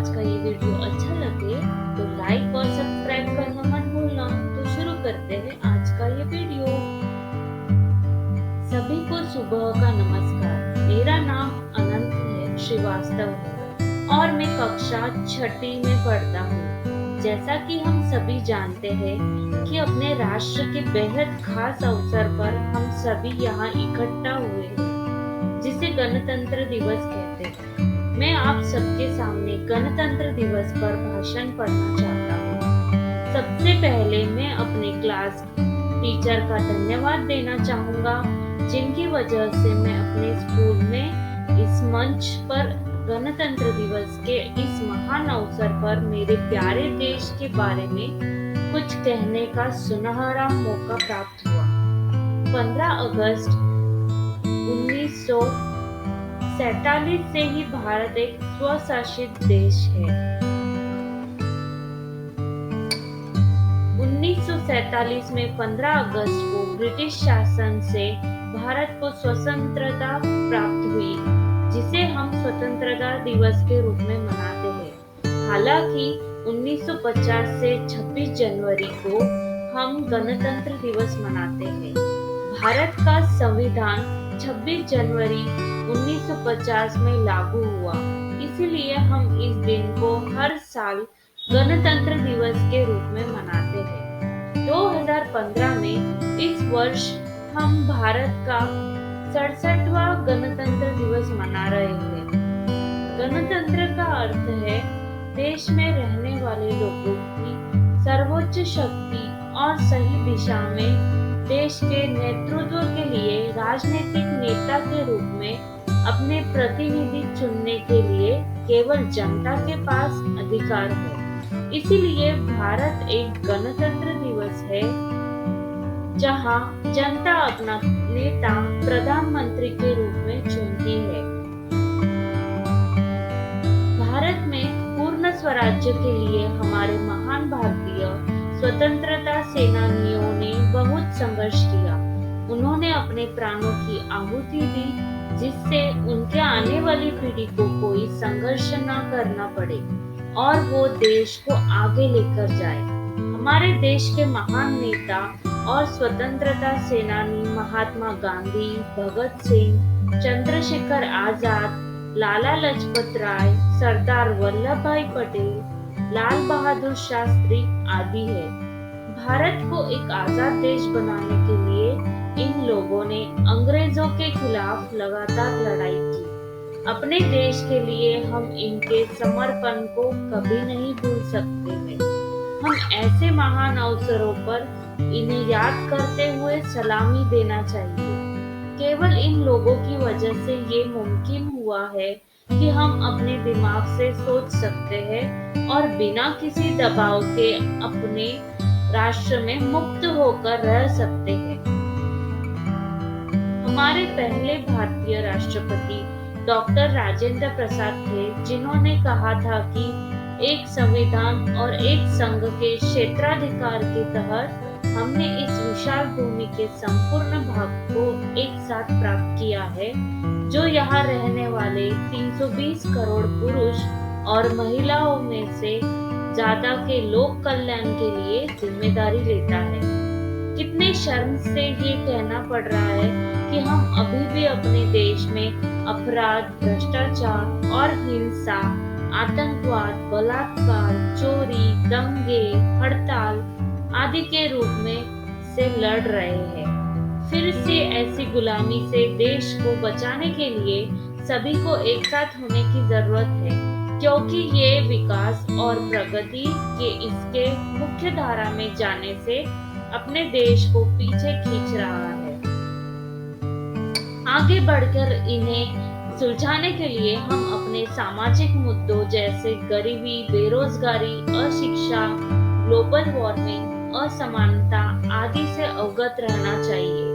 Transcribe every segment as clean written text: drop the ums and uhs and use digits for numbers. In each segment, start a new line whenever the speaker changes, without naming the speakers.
आज का ये वीडियो अच्छा लगे तो लाइक और सब्सक्राइब करना मत भूलना। तो शुरू करते हैं आज का ये वीडियो। सभी को सुबह का नमस्कार। मेरा नाम अनंत है श्रीवास्तव है और मैं कक्षा छठी में पढ़ता हूँ। जैसा कि हम सभी जानते हैं कि अपने राष्ट्र के बेहद खास अवसर पर हम सभी यहाँ इकट्ठा हुए हैं, जिसे गणतंत्र दिवस कहते हैं। मैं आप सबके सामने गणतंत्र दिवस पर भाषण पढ़ना चाहता हूँ। सबसे पहले मैं अपने क्लास टीचर का धन्यवाद देना चाहूँगा, जिनकी वजह से मैं अपने स्कूल में इस मंच पर गणतंत्र दिवस के इस महान अवसर पर मेरे प्यारे देश के बारे में कुछ कहने का सुनहरा मौका प्राप्त हुआ। 15 अगस्त 1947 से ही भारत एक स्वशासित देश है। 1947 में 15 अगस्त को ब्रिटिश शासन से भारत को स्वतंत्रता प्राप्त हुई, जिसे हम स्वतंत्रता दिवस के रूप में मनाते हैं। हालांकि 1950 से 26 जनवरी को हम गणतंत्र दिवस मनाते हैं। भारत का संविधान 26 जनवरी 1950 में लागू हुआ, इसलिए हम इस दिन को हर साल गणतंत्र दिवस के रूप में मनाते हैं। 2015 में इस वर्ष हम भारत का 67वां गणतंत्र दिवस मना रहे हैं। गणतंत्र का अर्थ है देश में रहने वाले लोगों की सर्वोच्च शक्ति और सही दिशा में देश के नेतृत्व के लिए राजनीतिक नेता के रूप में अपने प्रतिनिधि चुनने के लिए केवल जनता के पास अधिकार है। इसीलिए भारत एक गणतंत्र दिवस है जहां जनता अपना नेता प्रधानमंत्री के रूप में चुनती है। भारत में पूर्ण स्वराज्य के लिए हमारे महान भारतीय स्वतंत्रता सेनानियों ने बहुत संघर्ष किया। उन्होंने अपने प्राणों की आहुति दी, जिससे उनके आने वाली पीढ़ी को कोई संघर्ष न करना पड़े और वो देश को आगे लेकर जाए। हमारे देश के महान नेता और स्वतंत्रता सेनानी महात्मा गांधी, भगत सिंह, चंद्रशेखर आजाद, लाला लाजपत राय, सरदार वल्लभ भाई पटेल, लाल बहादुर शास्त्री आदि है। भारत को एक आजाद देश बनाने के लिए इन लोगों ने अंग्रेजों के खिलाफ लगातार लड़ाई की। अपने देश के लिए हम इनके समर्पण को कभी नहीं भूल सकते हैं। हम ऐसे महान अवसरों पर इन्हें याद करते हुए सलामी देना चाहिए। केवल इन लोगों की वजह से ये मुमकिन हुआ है कि हम अपने दिमाग से सोच सकते हैं और बिना किसी दबाव के अपने राष्ट्र में मुक्त होकर रह सकते हैं। हमारे पहले भारतीय राष्ट्रपति डॉक्टर राजेंद्र प्रसाद थे, जिन्होंने कहा था कि एक संविधान और एक संघ के क्षेत्राधिकार के तहत हमने इस विशाल भूमि के संपूर्ण भाग को एक साथ प्राप्त किया है, जो यहाँ रहने वाले 320 करोड़ पुरुष और महिलाओं में से ज्यादा के लोक कल्याण के लिए जिम्मेदारी लेता है। कितने शर्म से ये कहना पड़ रहा है कि हम अभी भी अपने देश में अपराध, भ्रष्टाचार और हिंसा, आतंकवाद, बलात्कार, चोरी, दंगे, हड़ताल आदि के रूप में से लड़ रहे हैं। फिर से ऐसी गुलामी से देश को बचाने के लिए सभी को एक साथ होने की जरूरत है, क्योंकि ये विकास और प्रगति के इसके मुख्य धारा में जाने से अपने देश को पीछे खींच रहा है। आगे बढ़कर इन्हें सुलझाने के लिए हम अपने सामाजिक मुद्दों जैसे गरीबी, बेरोजगारी, अशिक्षा, ग्लोबल वार्मिंग, असमानता आदि से अवगत रहना चाहिए।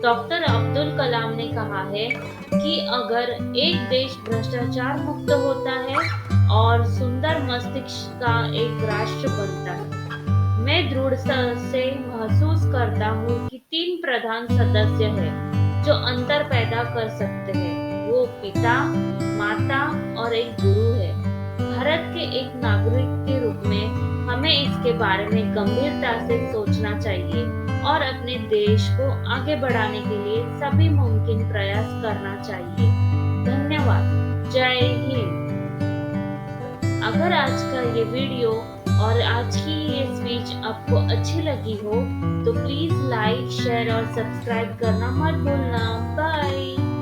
डॉक्टर अब्दुल कलाम ने कहा है कि अगर एक देश भ्रष्टाचार मुक्त होता है और सुंदर मस्तिष्क का एक राष्ट्र बनता है। मैं दृढ़ से महसूस करता हूँ कि 3 प्रधान सदस्य हैं जो अंतर पैदा कर सकते हैं। वो पिता, माता और एक गुरु है। भारत के एक नागरिक के रूप में हमें इसके बारे में गंभीरता से सोचना चाहिए और अपने देश को आगे बढ़ाने के लिए सभी मुमकिन प्रयास करना चाहिए। धन्यवाद। जय हिंद। अगर आज का ये वीडियो और आज की ये स्पीच आपको अच्छी लगी हो तो प्लीज लाइक, शेयर और सब्सक्राइब करना मत भूलना। बाय।